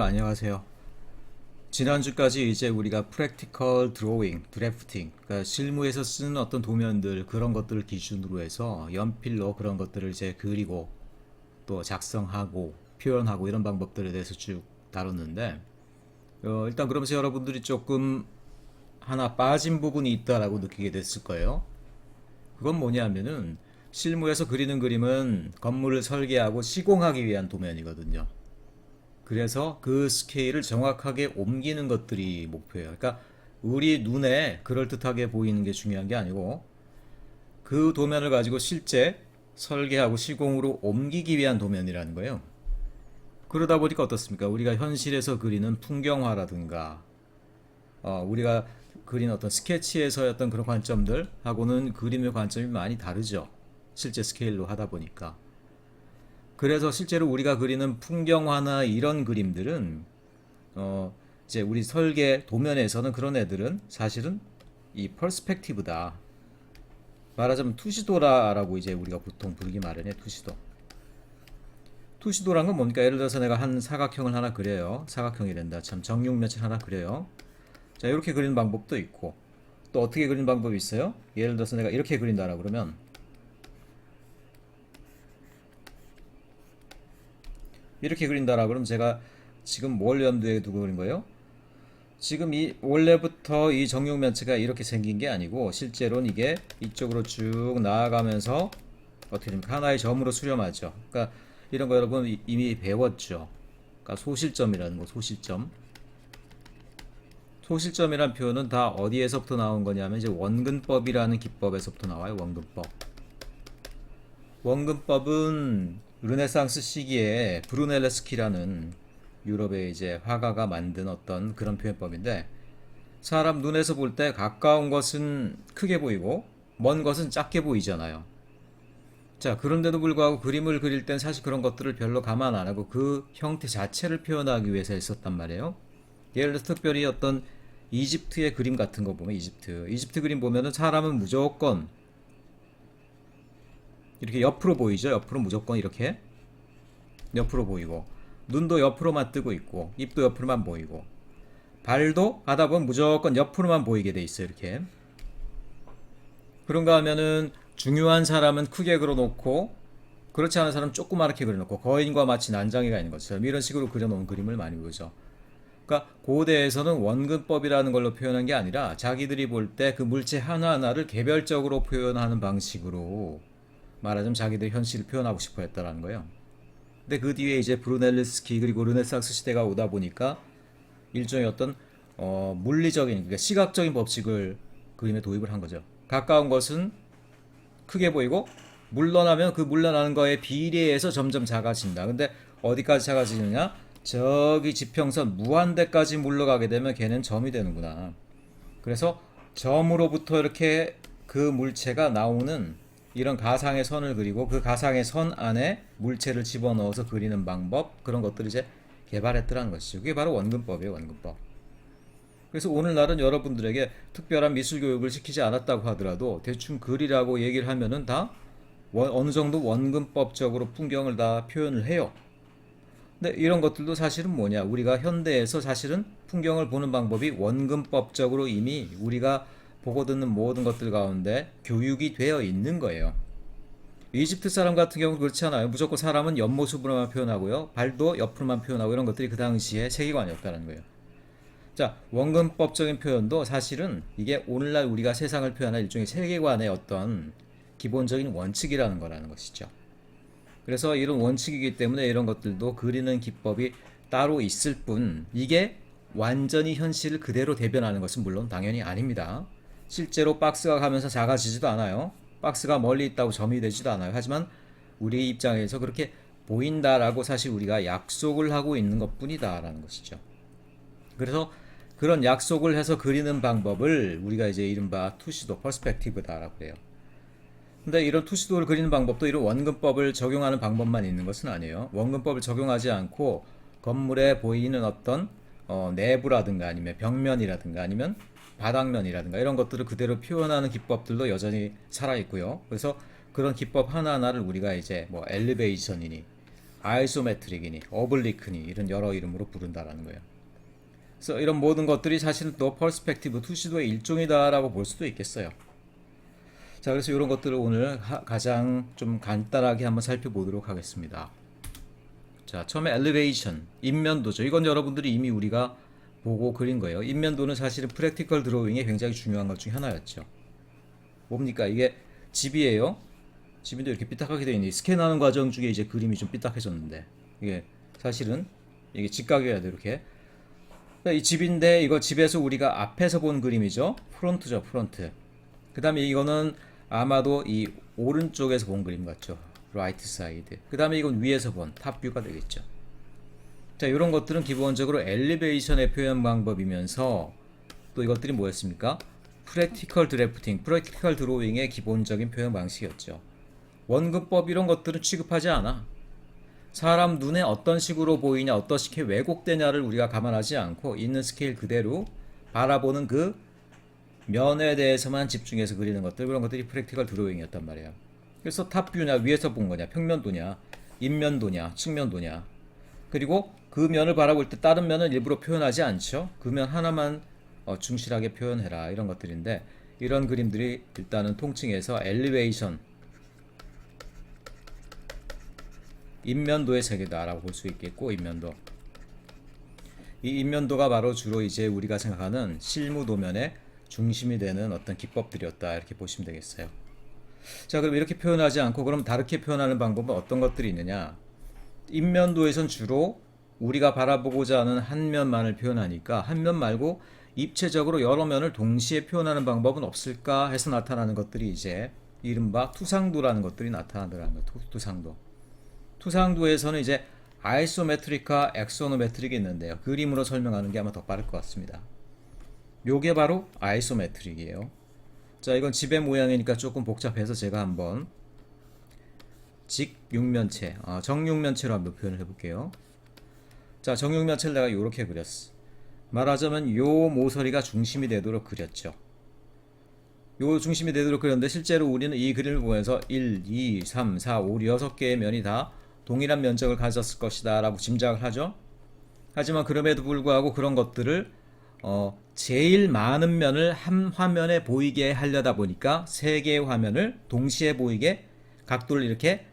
안녕하세요. 지난주까지 이제 우리가 practical drawing, drafting, 그러니까 실무에서 쓰는 어떤 도면들 그런 것들을 기준으로 해서 연필로 그런 것들을 이제 그리고 또 작성하고 표현하고 이런 방법들에 대해서 쭉 다뤘는데 일단 그러면서 여러분들이 조금 하나 빠진 부분이 있다라고 느끼게 됐을 거예요. 그건 뭐냐면은 실무에서 그리는 그림은 건물을 설계하고 시공하기 위한 도면이거든요. 그래서 그 스케일을 정확하게 옮기는 것들이 목표예요. 그러니까 우리 눈에 그럴듯하게 보이는 게 중요한 게 아니고 그 도면을 가지고 실제 설계하고 시공으로 옮기기 위한 도면이라는 거예요. 그러다 보니까 어떻습니까? 우리가 현실에서 그리는 풍경화라든가 우리가 그린 어떤 스케치에서의 어떤 그런 관점들하고는 그림의 관점이 많이 다르죠. 실제 스케일로 하다 보니까. 그래서 실제로 우리가 그리는 풍경화나 이런 그림들은 이제 우리 설계 도면에서는 그런 애들은 사실은 이 퍼스펙티브다. 말하자면 투시도라라고 이제 우리가 보통 부르기 마련해. 투시도. 투시도란 건 뭡니까? 예를 들어서 내가 한 사각형을 하나 그려요. 사각형이 된다. 참 정육면체 하나 그려요. 자, 이렇게 그리는 방법도 있고 또 어떻게 그리는 방법이 있어요? 예를 들어서 내가 이렇게 그린다라 그러면 이렇게 그린다라 그러면 제가 지금 뭘 염두에 두고 그린 거예요? 지금 이 원래부터 이 정육면체가 이렇게 생긴 게 아니고 실제로는 이게 이쪽으로 쭉 나아가면서 어떻게 됩니까? 하나의 점으로 수렴하죠. 그러니까 이런 거 여러분 이미 배웠죠. 그러니까 소실점이라는 거, 소실점. 소실점이란 표현은 다 어디에서부터 나온 거냐면 이제 원근법이라는 기법에서부터 나와요. 원근법. 원근법은 르네상스 시기에 브루넬레스키라는 유럽의 이제 화가가 만든 어떤 그런 표현법인데 사람 눈에서 볼 때 가까운 것은 크게 보이고 먼 것은 작게 보이잖아요. 자, 그런데도 불구하고 그림을 그릴 땐 사실 그런 것들을 별로 감안 안 하고 그 형태 자체를 표현하기 위해서 했었단 말이에요. 예를 들어서 특별히 어떤 이집트의 그림 같은 거 보면 이집트 그림 보면은 사람은 무조건 이렇게 옆으로 보이죠. 옆으로 무조건 이렇게 옆으로 보이고 눈도 옆으로만 뜨고 있고 입도 옆으로만 보이고 발도 하다 보면 무조건 옆으로만 보이게 돼 있어요. 이렇게. 그런가 하면은 중요한 사람은 크게 그려놓고 그렇지 않은 사람은 조그맣게 그려놓고 거인과 마치 난장이가 있는 것처럼 이런 식으로 그려놓은 그림을 많이 보죠. 그러니까 고대에서는 원근법이라는 걸로 표현한 게 아니라 자기들이 볼 때 그 물체 하나하나를 개별적으로 표현하는 방식으로 말하자면 자기들 현실을 표현하고 싶어 했다라는 거예요. 근데 그 뒤에 이제 브루넬레스키 그리고 르네상스 시대가 오다 보니까 일종의 어떤 물리적인 그러니까 시각적인 법칙을 그림에 도입을 한 거죠. 가까운 것은 크게 보이고 물러나면 그 물러나는 거에 비례해서 점점 작아진다. 근데 어디까지 작아지느냐? 저기 지평선 무한대까지 물러가게 되면 걔는 점이 되는구나. 그래서 점으로부터 이렇게 그 물체가 나오는 이런 가상의 선을 그리고 그 가상의 선 안에 물체를 집어넣어서 그리는 방법 그런 것들을 이제 개발했더라는 것이죠. 그게 바로 원근법이에요. 원근법. 그래서 오늘날은 여러분들에게 특별한 미술 교육을 시키지 않았다고 하더라도 대충 그리라고 얘기를 하면은 다 어느 정도 원근법적으로 풍경을 다 표현을 해요. 근데 이런 것들도 사실은 뭐냐? 우리가 현대에서 사실은 풍경을 보는 방법이 원근법적으로 이미 우리가 보고 듣는 모든 것들 가운데 교육이 되어 있는 거예요. 이집트 사람 같은 경우는 그렇지 않아요. 무조건 사람은 옆모습으로만 표현하고요. 발도 옆으로만 표현하고 이런 것들이 그 당시에 세계관이었다는 거예요. 자, 원근법적인 표현도 사실은 이게 오늘날 우리가 세상을 표현한 일종의 세계관의 어떤 기본적인 원칙이라는 거라는 것이죠. 그래서 이런 원칙이기 때문에 이런 것들도 그리는 기법이 따로 있을 뿐 이게 완전히 현실을 그대로 대변하는 것은 물론 당연히 아닙니다. 실제로 박스가 가면서 작아지지도 않아요. 박스가 멀리 있다고 점이 되지도 않아요. 하지만 우리 입장에서 그렇게 보인다라고 사실 우리가 약속을 하고 있는 것뿐이다라는 것이죠. 그래서 그런 약속을 해서 그리는 방법을 우리가 이제 이른바 투시도 퍼스펙티브다라고 해요. 근데 이런 투시도를 그리는 방법도 이런 원근법을 적용하는 방법만 있는 것은 아니에요. 원근법을 적용하지 않고 건물에 보이는 어떤 내부라든가 아니면 벽면이라든가 아니면 바닥면이라든가 이런 것들을 그대로 표현하는 기법들도 여전히 살아있고요. 그래서 그런 기법 하나하나를 우리가 이제 뭐 엘리베이션이니 아이소메트릭이니 어블리크니 이런 여러 이름으로 부른다라는 거예요. 그래서 이런 모든 것들이 사실은 또 퍼스펙티브 투시도의 일종이다라고 볼 수도 있겠어요. 자, 그래서 이런 것들을 오늘 가장 좀 간단하게 한번 살펴보도록 하겠습니다. 자, 처음에 엘리베이션, 인면도죠. 이건 여러분들이 이미 우리가 보고 그린 거예요. 인면도는 사실은 프랙티컬 드로잉에 굉장히 중요한 것 중에 하나였죠. 뭡니까? 이게 집이에요. 집인데 이렇게 삐딱하게 되어 있는 스캔하는 과정 중에 이제 그림이 좀 삐딱해졌는데 이게 사실은 이게 직각이어야 돼 이렇게. 이 집인데 이거 집에서 우리가 앞에서 본 그림이죠. 프론트죠, 프론트. 그 다음에 이거는 아마도 이 오른쪽에서 본 그림 같죠. 라이트 사이드. 그 다음에 이건 위에서 본 탑뷰가 되겠죠. 자, 이런 것들은 기본적으로 엘리베이션의 표현 방법이면서 또 이것들이 뭐였습니까? 프랙티컬 드래프팅, 프랙티컬 드로잉의 기본적인 표현 방식이었죠. 원근법 이런 것들은 취급하지 않아. 사람 눈에 어떤 식으로 보이냐, 어떻게 왜곡되냐를 우리가 감안하지 않고 있는 스케일 그대로 바라보는 그 면에 대해서만 집중해서 그리는 것들, 그런 것들이 프랙티컬 드로잉이었단 말이에요. 그래서 탑뷰냐, 위에서 본 거냐, 평면도냐, 인면도냐, 측면도냐, 그리고 그 면을 바라볼 때 다른 면은 일부러 표현하지 않죠. 그 면 하나만 충실하게 표현해라, 이런 것들인데, 이런 그림들이 일단은 통칭해서 엘리베이션, 인면도의 세계다라고 볼 수 있겠고, 인면도. 이 인면도가 바로 주로 이제 우리가 생각하는 실무 도면의 중심이 되는 어떤 기법들이었다, 이렇게 보시면 되겠어요. 자, 그럼 이렇게 표현하지 않고 그럼 다르게 표현하는 방법은 어떤 것들이 있느냐? 인면도에선 주로 우리가 바라보고자 하는 한 면만을 표현하니까 한 면 말고 입체적으로 여러 면을 동시에 표현하는 방법은 없을까 해서 나타나는 것들이 이제 이른바 투상도라는 것들이 나타나더라는 거예요. 투상도. 투상도에서는 이제 아이소메트릭과 엑소노메트릭이 있는데요. 그림으로 설명하는 게 아마 더 빠를 것 같습니다. 요게 바로 아이소메트릭이에요. 자, 이건 집의 모양이니까 조금 복잡해서 제가 한번 직육면체, 정육면체로 한번 표현을 해볼게요. 자, 정육면체를 내가 이렇게 그렸어. 말하자면 요 모서리가 중심이 되도록 그렸죠. 요 중심이 되도록 그렸는데 실제로 우리는 이 그림을 보면서 1, 2, 3, 4, 5, 6개의 면이 다 동일한 면적을 가졌을 것이다 라고 짐작을 하죠. 하지만 그럼에도 불구하고 그런 것들을 제일 많은 면을 한 화면에 보이게 하려다 보니까 세 개의 화면을 동시에 보이게 각도를 이렇게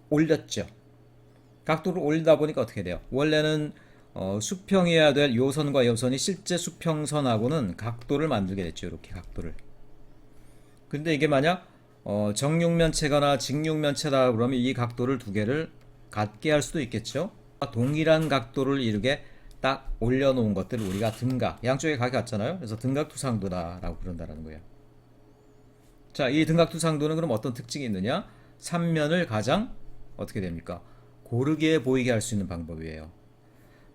올렸죠. 각도를 올리다 보니까 어떻게 돼요? 원래는 수평이어야 될 요선과 요선이 실제 수평선하고는 각도를 만들게 됐죠. 이렇게 각도를. 근데 이게 만약 정육면체거나 직육면체다 그러면 이 각도를 두 개를 같게 할 수도 있겠죠. 동일한 각도를 이루게 딱 올려놓은 것들을 우리가 등각, 양쪽에 각이 같잖아요. 그래서 등각투상도다라고 부른다는 거예요. 자, 이 등각투상도는 그럼 어떤 특징이 있느냐? 3면을 가장 어떻게 됩니까? 고르게 보이게 할 수 있는 방법이에요.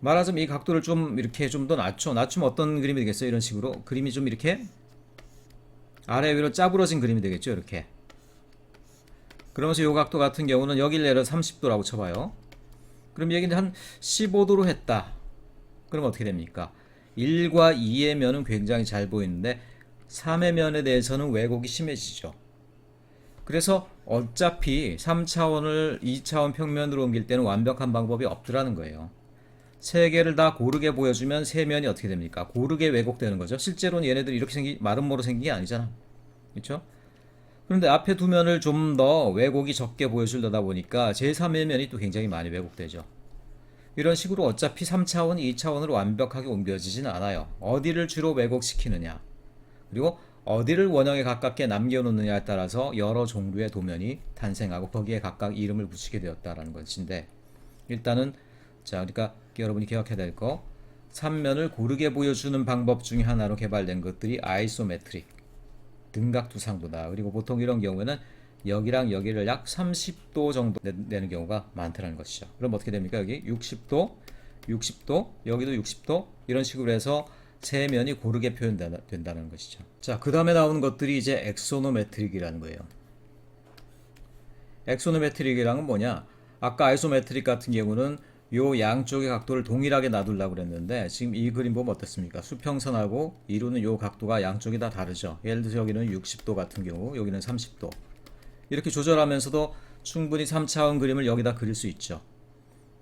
말하자면 이 각도를 좀 이렇게 좀 더 낮추면 어떤 그림이 되겠어요? 이런 식으로 그림이 좀 이렇게 아래 위로 짜부러진 그림이 되겠죠. 이렇게. 그러면서 이 각도 같은 경우는 여기를 내려 30도라고 쳐봐요. 그럼 여기는 한 15도로 했다. 그럼 어떻게 됩니까? 1과 2의 면은 굉장히 잘 보이는데 3의 면에 대해서는 왜곡이 심해지죠. 그래서 어차피 3차원을 2차원 평면으로 옮길 때는 완벽한 방법이 없더라는 거예요. 세 개를 다 고르게 보여주면 세 면이 어떻게 됩니까? 고르게 왜곡되는 거죠. 실제로는 얘네들이 이렇게 마름모로 생긴 게 아니잖아. 그렇죠? 그런데 앞에 두 면을 좀 더 왜곡이 적게 보여주려다 보니까 제3의 면이 또 굉장히 많이 왜곡되죠. 이런 식으로 어차피 3차원, 2차원으로 완벽하게 옮겨지진 않아요. 어디를 주로 왜곡시키느냐, 그리고 어디를 원형에 가깝게 남겨놓느냐에 따라서 여러 종류의 도면이 탄생하고 거기에 각각 이름을 붙이게 되었다라는 것인데, 일단은 자, 그러니까 여러분이 기억해야 될 거, 3면을 고르게 보여주는 방법 중에 하나로 개발된 것들이 아이소메트릭, 등각투상도다. 그리고 보통 이런 경우에는 여기랑 여기를 약 30도 정도 내는 경우가 많다는 것이죠. 그럼 어떻게 됩니까? 여기 60도, 60도, 여기도 60도, 이런 식으로 해서 세 면이 고르게 표현된다는 것이죠. 자, 그 다음에 나오는 것들이 이제 엑소노메트릭이라는 거예요. 엑소노메트릭이란 뭐냐? 아까 아이소메트릭 같은 경우는 요 양쪽의 각도를 동일하게 놔두려고 그랬는데, 지금 이 그림 보면 어떻습니까? 수평선하고 이루는 요 각도가 양쪽이 다 다르죠. 예를 들어서 여기는 60도 같은 경우, 여기는 30도. 이렇게 조절하면서도 충분히 3차원 그림을 여기다 그릴 수 있죠.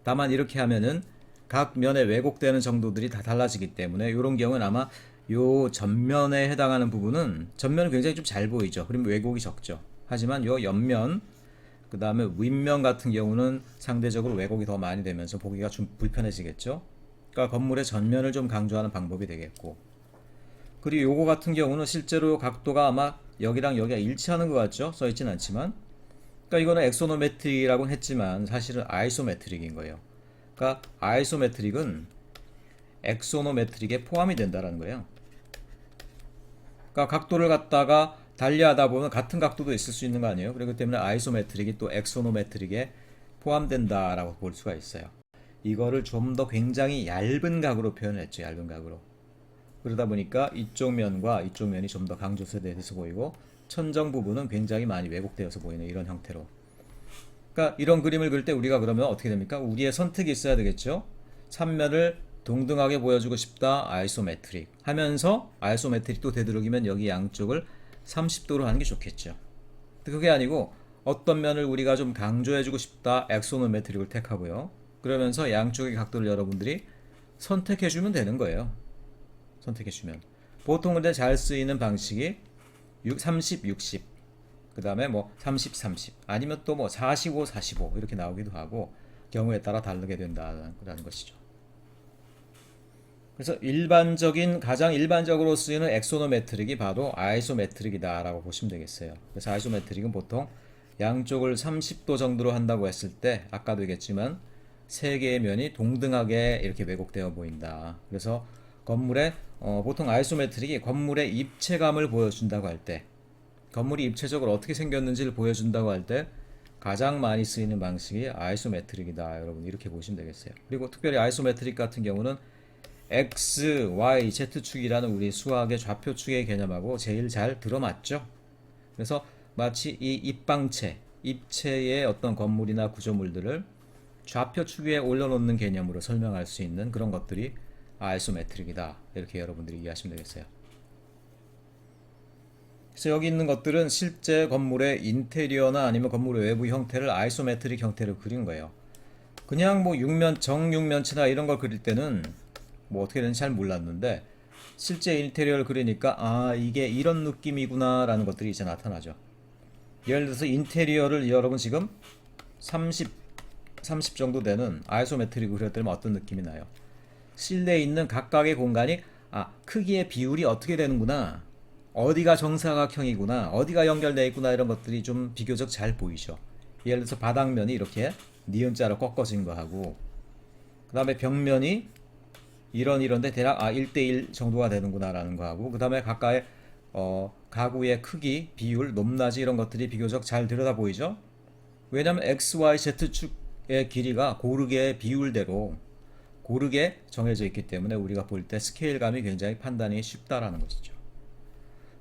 다만 이렇게 하면은 각 면에 왜곡되는 정도들이 다 달라지기 때문에 이런 경우는 아마 요 전면에 해당하는 부분은 전면은 굉장히 좀 잘 보이죠. 그러면 왜곡이 적죠. 하지만 요 옆면 그 다음에 윗면 같은 경우는 상대적으로 왜곡이 더 많이 되면서 보기가 좀 불편해지겠죠. 그러니까 건물의 전면을 좀 강조하는 방법이 되겠고, 그리고 요거 같은 경우는 실제로 각도가 아마 여기랑 여기가 일치하는 것 같죠. 써있진 않지만, 그러니까 이거는 엑소노메트릭이라고는 했지만 사실은 아이소메트릭인 거예요. 그러니까 아이소메트릭은 엑소노메트릭에 포함이 된다는 거예요. 그러니까 각도를 갖다가 달리하다 보면 같은 각도도 있을 수 있는 거 아니에요. 그렇기 때문에 아이소메트릭이 또 엑소노메트릭에 포함된다라고 볼 수가 있어요. 이거를 좀 더 굉장히 얇은 각으로 표현했죠. 얇은 각으로. 그러다 보니까 이쪽 면과 이쪽 면이 좀 더 강조돼서 보이고 천정 부분은 굉장히 많이 왜곡되어서 보이는 이런 형태로. 그러니까 이런 그림을 그릴 때 우리가 그러면 어떻게 됩니까? 우리의 선택이 있어야 되겠죠. 삼면을 동등하게 보여주고 싶다. 아이소메트릭 하면서 아이소메트릭도 되도록이면 여기 양쪽을 30도로 하는 게 좋겠죠. 그게 아니고 어떤 면을 우리가 좀 강조해주고 싶다. 엑소노메트릭을 택하고요. 그러면서 양쪽의 각도를 여러분들이 선택해주면 되는 거예요. 선택해주면. 보통 근데 잘 쓰이는 방식이 30, 60, 그 다음에 뭐 30, 30 아니면 또 뭐 45, 45 이렇게 나오기도 하고 경우에 따라 다르게 된다는 것이죠. 그래서 가장 일반적으로 쓰이는 엑소노메트릭이 바로 아이소메트릭이다 라고 보시면 되겠어요. 그래서 아이소메트릭은 보통 양쪽을 30도 정도로 한다고 했을 때 아까도 얘기했지만 세 개의 면이 동등하게 이렇게 왜곡되어 보인다. 그래서 건물의 보통 아이소메트릭이 건물의 입체감을 보여준다고 할 때, 건물이 입체적으로 어떻게 생겼는지를 보여준다고 할 때 가장 많이 쓰이는 방식이 아이소메트릭이다. 여러분 이렇게 보시면 되겠어요. 그리고 특별히 아이소메트릭 같은 경우는 X, Y, Z축이라는 우리 수학의 좌표축의 개념하고 제일 잘 들어맞죠. 그래서 마치 이 입체의 어떤 건물이나 구조물들을 좌표축 위에 올려놓는 개념으로 설명할 수 있는 그런 것들이 아이소메트릭이다. 이렇게 여러분들이 이해하시면 되겠어요. 그래서 여기 있는 것들은 실제 건물의 인테리어나 아니면 건물의 외부 형태를 아이소메트릭 형태로 그린 거예요. 그냥 뭐 정육면체나 이런 걸 그릴 때는 뭐 어떻게 되는지 잘 몰랐는데 실제 인테리어를 그리니까 이게 이런 느낌이구나 라는 것들이 이제 나타나죠. 예를 들어서 인테리어를 여러분 지금 30 정도 되는 아이소메트릭으로 그렸다면 어떤 느낌이 나요? 실내에 있는 각각의 공간이 크기의 비율이 어떻게 되는구나, 어디가 정사각형이구나, 어디가 연결되어 있구나, 이런 것들이 좀 비교적 잘 보이죠. 예를 들어서 바닥면이 이렇게 니은자로 꺾어진 거하고, 그 다음에 벽면이 이런데 대략 1대1 정도가 되는구나 라는 거하고, 그 다음에 각각의 가구의 크기, 비율, 높낮이 이런 것들이 비교적 잘 들여다 보이죠. 왜냐하면 X, Y, Z축의 길이가 고르게 비율대로 고르게 정해져 있기 때문에 우리가 볼 때 스케일감이 굉장히 판단이 쉽다라는 것이죠.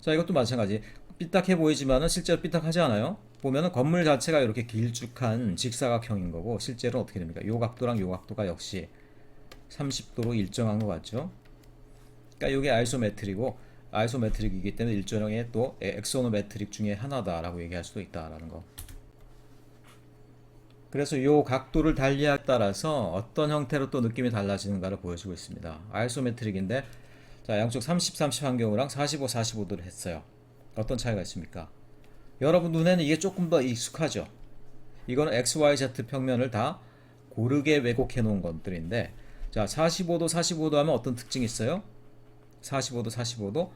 자, 이것도 마찬가지. 삐딱해 보이지만은 실제로 삐딱하지 않아요. 보면은 건물 자체가 이렇게 길쭉한 직사각형인 거고 실제로 어떻게 됩니까? 요 각도랑 요 각도가 역시 30도로 일정한 것 같죠. 그러니까 이게 아이소메트릭이기 때문에 일종의 또 엑소노메트릭 중에 하나다라고 얘기할 수도 있다라는 거. 그래서 이 각도를 달리에 따라서 어떤 형태로 또 느낌이 달라지는가를 보여주고 있습니다. 아이소메트릭인데 자, 양쪽 30, 30 한 경우랑 45, 45도를 했어요. 어떤 차이가 있습니까? 여러분 눈에는 이게 조금 더 익숙하죠. 이거는 XYZ 평면을 다 고르게 왜곡해 놓은 것들인데, 자, 45도, 45도 하면 어떤 특징이 있어요? 45도, 45도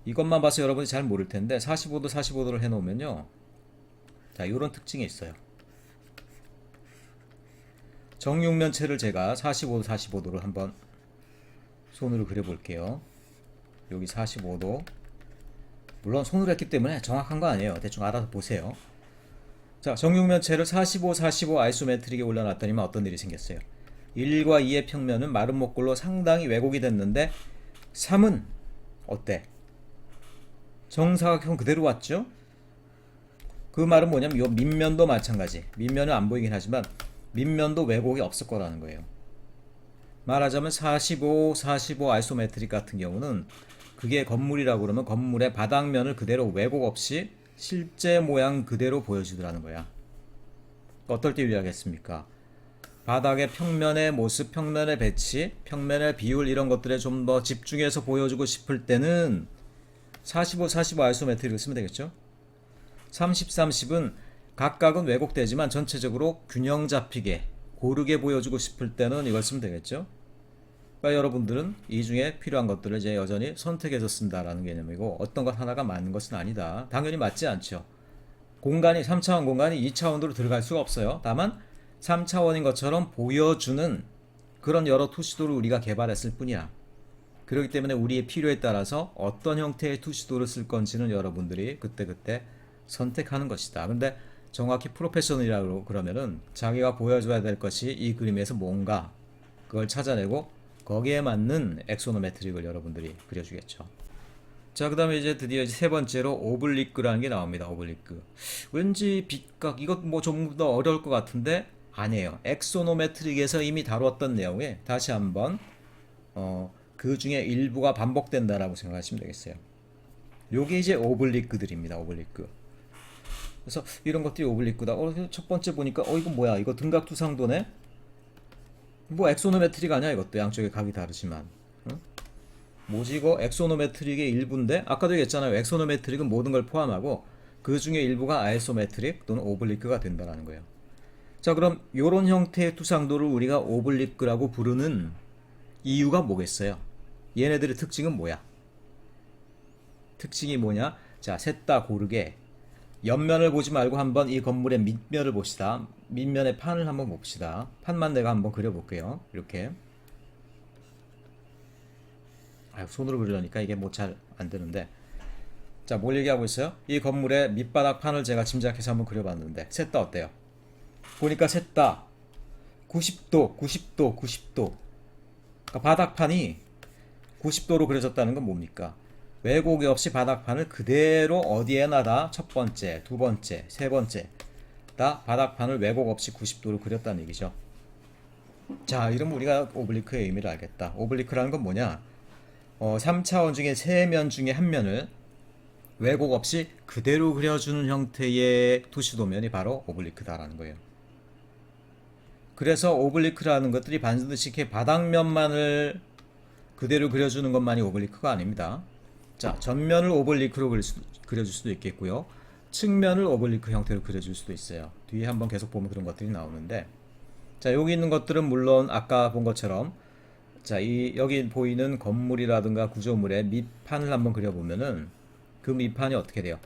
이것만 봐서 여러분이 잘 모를 텐데 45도, 45도를 해 놓으면요, 자, 이런 특징이 있어요. 정육면체를 제가 45도, 45도를 한번 손으로 그려볼게요. 여기 45도. 물론 손으로 했기 때문에 정확한 거 아니에요. 대충 알아서 보세요. 자, 정육면체를 45, 45 아이소메트릭에 올려놨더니만 어떤 일이 생겼어요? 1과 2의 평면은 마른 목골로 상당히 왜곡이 됐는데 3은 어때? 정사각형 그대로 왔죠? 그 말은 뭐냐면 요 밑면도 마찬가지. 밑면은 안 보이긴 하지만 밑면도 왜곡이 없을 거라는 거예요. 말하자면 45, 45 아이소메트릭 같은 경우는 그게 건물이라고 그러면 건물의 바닥면을 그대로 왜곡 없이 실제 모양 그대로 보여주더라는 거야. 어떨 때 유리하겠습니까? 바닥의 평면의 모습, 평면의 배치, 평면의 비율 이런 것들에 좀 더 집중해서 보여주고 싶을 때는 45, 45 아이소메트릭을 쓰면 되겠죠. 30, 30은 각각은 왜곡되지만 전체적으로 균형 잡히게 고르게 보여주고 싶을 때는 이걸 쓰면 되겠죠. 그러니까 여러분들은 이 중에 필요한 것들을 이제 여전히 선택해서 쓴다라는 개념이고 어떤 것 하나가 맞는 것은 아니다. 당연히 맞지 않죠. 공간이 3차원 공간이 2차원으로 들어갈 수가 없어요. 다만 3차원인 것처럼 보여주는 그런 여러 투시도를 우리가 개발했을 뿐이야. 그렇기 때문에 우리의 필요에 따라서 어떤 형태의 투시도를 쓸 건지는 여러분들이 그때그때 선택하는 것이다. 근데 정확히 프로페셔널이라고 그러면은 자기가 보여줘야 될 것이 이 그림에서 뭔가 그걸 찾아내고 거기에 맞는 엑소노메트릭을 여러분들이 그려주겠죠. 자, 그 다음에 이제 드디어 세 번째로 오블리크라는 게 나옵니다. 오블리크. 왠지 빗각, 이것 뭐 좀 더 어려울 것 같은데 아니에요. 엑소노메트릭에서 이미 다뤘던 내용에 다시 한번 그 중에 일부가 반복된다라고 생각하시면 되겠어요. 요게 이제 오블리크들입니다. 오블리크. 그래서 이런 것들이 오블리크다. 첫 번째 보니까 이거 뭐야? 이거 등각투상도네? 뭐 엑소노메트릭 아니야 이것도 양쪽에 각이 다르지만. 응? 뭐지 이거 엑소노메트릭의 일부인데 아까도 얘기했잖아요. 엑소노메트릭은 모든 걸 포함하고 그 중에 일부가 아이소메트릭 또는 오블리크가 된다는 거예요. 자, 그럼 이런 형태의 투상도를 우리가 오블리크라고 부르는 이유가 뭐겠어요? 얘네들의 특징은 뭐야? 특징이 뭐냐? 자, 셋 다 고르게 옆면을 보지 말고 한번 이 건물의 밑면을 봅시다. 밑면의 판을 한번 봅시다. 판만 내가 한번 그려볼게요. 이렇게. 손으로 그리려니까 이게 뭐 잘 안 되는데. 자, 뭘 얘기하고 있어요? 이 건물의 밑바닥 판을 제가 짐작해서 한번 그려봤는데 셋 다 어때요? 보니까 셋 다 90도, 90도, 90도. 그러니까 바닥판이 90도로 그려졌다는 건 뭡니까? 왜곡이 없이 바닥판을 그대로 어디에나 다 첫 번째, 두 번째, 세 번째 다 바닥판을 왜곡 없이 90도로 그렸다는 얘기죠. 자, 이러면 우리가 오블리크의 의미를 알겠다. 오블리크라는 건 뭐냐? 3차원 중에 세 면 중에 한 면을 왜곡 없이 그대로 그려주는 형태의 투시도면이 바로 오블리크다라는 거예요. 그래서 오블리크라는 것들이 반드시 이렇게 바닥면만을 그대로 그려주는 것만이 오블리크가 아닙니다. 자, 전면을 오블리크로 그려줄 수도 있겠고요. 측면을 오블리크 형태로 그려줄 수도 있어요. 뒤에 한번 계속 보면 그런 것들이 나오는데, 자, 여기 있는 것들은 물론 아까 본 것처럼, 자, 여기 보이는 건물이라든가 구조물의 밑판을 한번 그려보면은 그 밑판이 어떻게 돼요?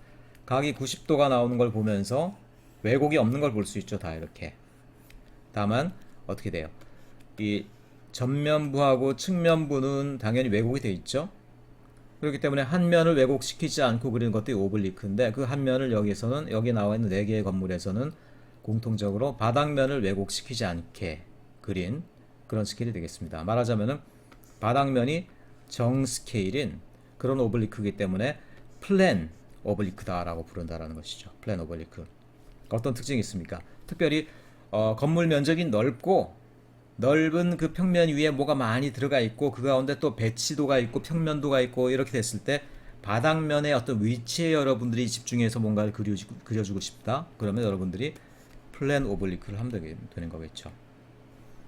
각이 90도가 나오는 걸 보면서 왜곡이 없는 걸 볼 수 있죠. 다 이렇게. 다만 어떻게 돼요? 이 전면부하고 측면부는 당연히 왜곡이 돼 있죠. 그렇기 때문에 한 면을 왜곡시키지 않고 그리는 것도 오블리크인데 그 한 면을 여기서는 여기 나와 있는 4개의 건물에서는 공통적으로 바닥면을 왜곡시키지 않게 그린 그런 스케일이 되겠습니다. 말하자면은 바닥면이 정스케일인 그런 오블리크이기 때문에 플랜 오블리크다라고 부른다라는 것이죠. 플랜 오블리크. 어떤 특징이 있습니까? 특별히 건물 면적이 넓고 넓은 그 평면 위에 뭐가 많이 들어가 있고 그 가운데 또 배치도가 있고 평면도가 있고 이렇게 됐을 때 바닥면의 어떤 위치에 여러분들이 집중해서 뭔가를 그려주고 싶다. 그러면 여러분들이 플랜 오블리크를 하면 되는 거겠죠.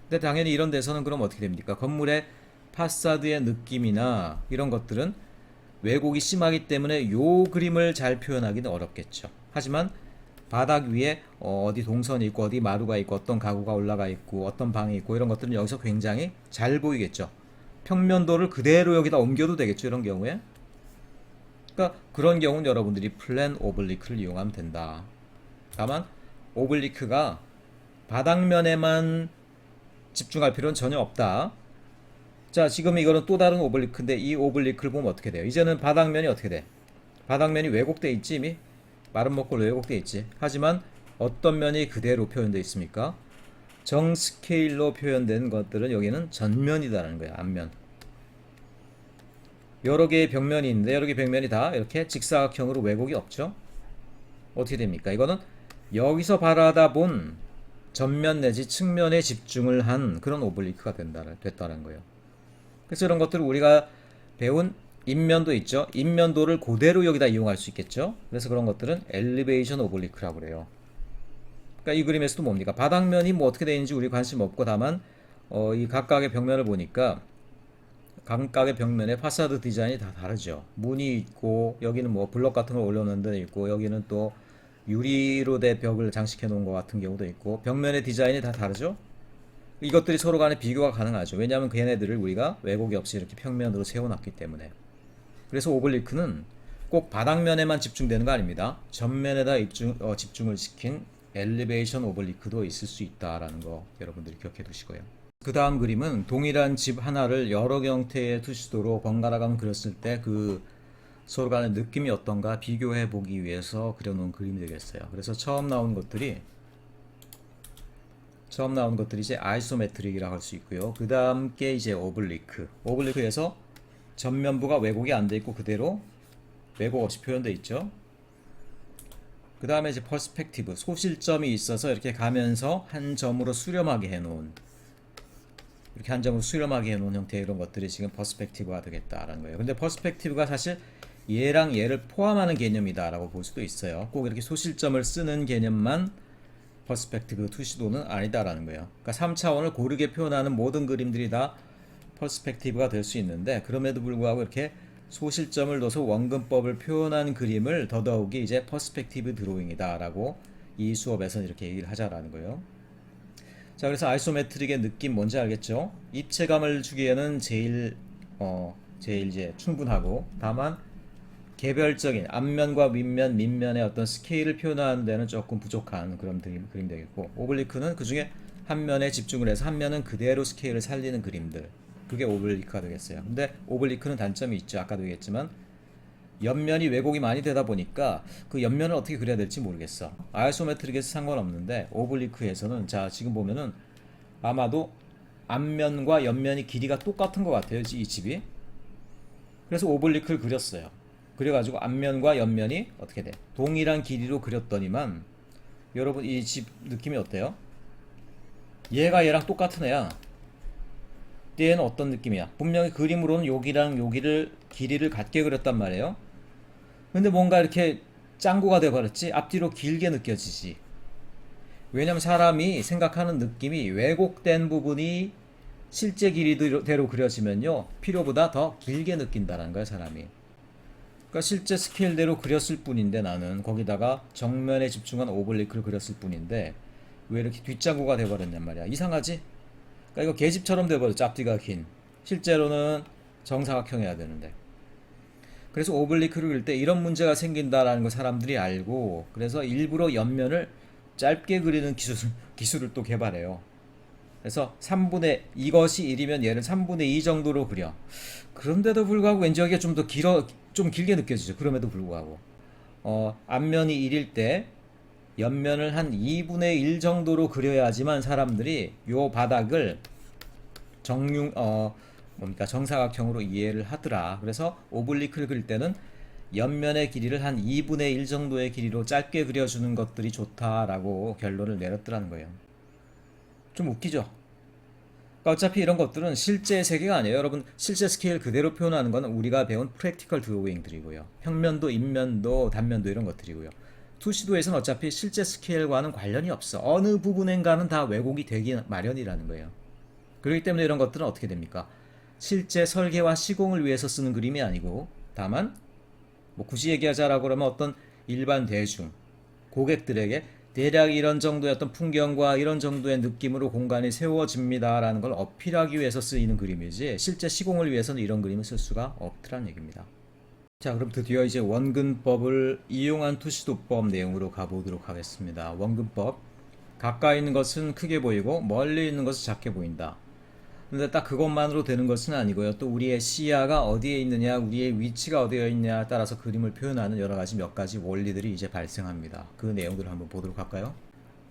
근데 당연히 이런 데서는 그럼 어떻게 됩니까? 건물의 파사드의 느낌이나 이런 것들은 왜곡이 심하기 때문에 요 그림을 잘 표현하기는 어렵겠죠. 하지만 바닥 위에 어디 동선이 있고 어디 마루가 있고 어떤 가구가 올라가 있고 어떤 방이 있고 이런 것들은 여기서 굉장히 잘 보이겠죠. 평면도를 그대로 여기다 옮겨도 되겠죠. 이런 경우에. 그러니까 그런 경우는 여러분들이 플랜 오블리크를 이용하면 된다. 다만 오블리크가 바닥면에만 집중할 필요는 전혀 없다. 자, 지금 이거는 또 다른 오블리크인데 이 오블리크를 보면 어떻게 돼요? 이제는 바닥면이 어떻게 돼? 바닥면이 왜곡돼 있지 이미? 마른 목골로 왜곡돼 있지. 하지만 어떤 면이 그대로 표현되어 있습니까? 정스케일로 표현된 것들은 여기는 전면이다라는 거야. 앞면. 여러 개의 벽면이 있는데 여러 개의 벽면이 다 이렇게 직사각형으로 왜곡이 없죠. 어떻게 됩니까? 이거는 여기서 바라다 본 전면 내지 측면에 집중을 한 그런 오블리크가 됐다는 거예요. 그래서 이런 것들을 우리가 배운 인면도 있죠. 인면도를 그대로 여기다 이용할 수 있겠죠. 그래서 그런 것들은 엘리베이션 오블리크라고 그래요. 그러니까 이 그림에서도 뭡니까? 바닥면이 뭐 어떻게 되는지 우리 관심 없고 다만 이 각각의 벽면을 보니까 각각의 벽면의 파사드 디자인이 다 다르죠. 문이 있고 여기는 뭐 블럭 같은 걸 올려놓은 데 있고 여기는 또 유리로 된 벽을 장식해 놓은 것 같은 경우도 있고 벽면의 디자인이 다 다르죠. 이것들이 서로 간에 비교가 가능하죠. 왜냐하면 걔네들을 우리가 왜곡이 없이 이렇게 평면으로 세워놨기 때문에. 그래서 오블리크는 꼭 바닥면에만 집중되는 거 아닙니다. 전면에다 집중을 시킨 엘리베이션 오블리크도 있을 수 있다라는 거 여러분들이 기억해 두시고요. 그 다음 그림은 동일한 집 하나를 여러 형태의 투시도로 번갈아 가면 그렸을 때 그 서로 간의 느낌이 어떤가 비교해 보기 위해서 그려놓은 그림이 되겠어요. 그래서 처음 나온 것들이 이제 아이소메트릭이라고 할 수 있고요. 그 다음 게 이제 오블리크에서 전면부가 왜곡이 안 돼 있고 그대로 왜곡 없이 표현되어 있죠. 그 다음에 이제 퍼스펙티브, 소실점이 있어서 이렇게 가면서 한 점으로 수렴하게 해놓은, 이렇게 한 점으로 수렴하게 해놓은 형태의 이런 것들이 지금 퍼스펙티브가 되겠다라는 거예요. 근데 퍼스펙티브가 사실 얘랑 얘를 포함하는 개념이다라고 볼 수도 있어요. 꼭 이렇게 소실점을 쓰는 개념만 퍼스펙티브 투시도는 아니다라는 거예요. 그러니까 3차원을 고르게 표현하는 모든 그림들이 다 퍼스펙티브가 될 수 있는데, 그럼에도 불구하고 이렇게 소실점을 넣어서 원근법을 표현한 그림을 더더욱이 이제 퍼스펙티브 드로잉이다라고 이 수업에서는 이렇게 얘기를 하자라는 거예요. 자, 그래서 아이소메트릭의 느낌 뭔지 알겠죠? 입체감을 주기에는 제일 이제 충분하고, 다만 개별적인 앞면과 윗면, 밑면의 어떤 스케일을 표현하는 데는 조금 부족한 그런 그림 되겠고, 오블리크는 그 중에 한 면에 집중을 해서 한 면은 그대로 스케일을 살리는 그림들, 그게 오블리크가 되겠어요. 근데 오블리크는 단점이 있죠. 아까도 얘기했지만 옆면이 왜곡이 많이 되다 보니까 그 옆면을 어떻게 그려야 될지 모르겠어. 아이소메트릭에서 상관없는데 오블리크에서는, 자 지금 보면은 아마도 앞면과 옆면이 길이가 똑같은 것 같아요, 이 집이. 그래서 오블리크를 그렸어요. 그래가지고 앞면과 옆면이 어떻게 돼? 동일한 길이로 그렸더니만 여러분 이 집 느낌이 어때요? 얘가 얘랑 똑같은 애야. 얘는 어떤 느낌이야? 분명히 그림으로는 여기랑 여기를 길이를 같게 그렸단 말이에요. 근데 뭔가 이렇게 짱구가 돼버렸지? 앞뒤로 길게 느껴지지. 왜냐면 사람이 생각하는 느낌이 왜곡된 부분이 실제 길이대로 그려지면요, 필요보다 더 길게 느낀다는 거야, 사람이. 그러니까 실제 스케일대로 그렸을 뿐인데, 나는 거기다가 정면에 집중한 오블리크를 그렸을 뿐인데 왜 이렇게 뒷장구가 돼버렸냔 말이야. 이상하지? 그러니까 이거 계집처럼 돼버렸죠. 앞뒤가 긴. 실제로는 정사각형이어야 되는데. 그래서 오블리크를 그릴 때 이런 문제가 생긴다라는 걸 사람들이 알고, 그래서 일부러 옆면을 짧게 그리는 기술을 또 개발해요. 그래서 이것이 1이면 얘를 3분의 2 정도로 그려. 그런데도 불구하고 왠지 여기가 좀 더 좀 길게 느껴지죠. 그럼에도 불구하고 앞면이 1일 때 옆면을 한 2분의 1 정도로 그려야지만 사람들이 요 바닥을 정사각형으로 이해를 하더라. 그래서 오블리크를 그릴 때는 옆면의 길이를 한 2분의 1 정도의 길이로 짧게 그려주는 것들이 좋다라고 결론을 내렸더라는 거예요. 좀 웃기죠? 그러니까 어차피 이런 것들은 실제 세계가 아니에요. 여러분, 실제 스케일 그대로 표현하는 건 우리가 배운 프랙티컬 드로잉들이고요. 평면도, 인면도, 단면도 이런 것들이고요. 투시도에서는 어차피 실제 스케일과는 관련이 없어. 어느 부분인가는 다 왜곡이 되기 마련이라는 거예요. 그렇기 때문에 이런 것들은 어떻게 됩니까? 실제 설계와 시공을 위해서 쓰는 그림이 아니고, 다만 뭐 굳이 얘기하자라고 그러면 어떤 일반 대중 고객들에게 대략 이런 정도의 어떤 풍경과 이런 정도의 느낌으로 공간이 세워집니다라는 걸 어필하기 위해서 쓰이는 그림이지, 실제 시공을 위해서는 이런 그림을 쓸 수가 없더란 얘기입니다. 자, 그럼 드디어 이제 원근법을 이용한 투시도법 내용으로 가보도록 하겠습니다. 원근법. 가까이 있는 것은 크게 보이고 멀리 있는 것은 작게 보인다. 근데 딱 그것만으로 되는 것은 아니고요. 또 우리의 시야가 어디에 있느냐, 우리의 위치가 어디에 있느냐에 따라서 그림을 표현하는 여러 가지 몇 가지 원리들이 이제 발생합니다. 그 내용들을 한번 보도록 할까요?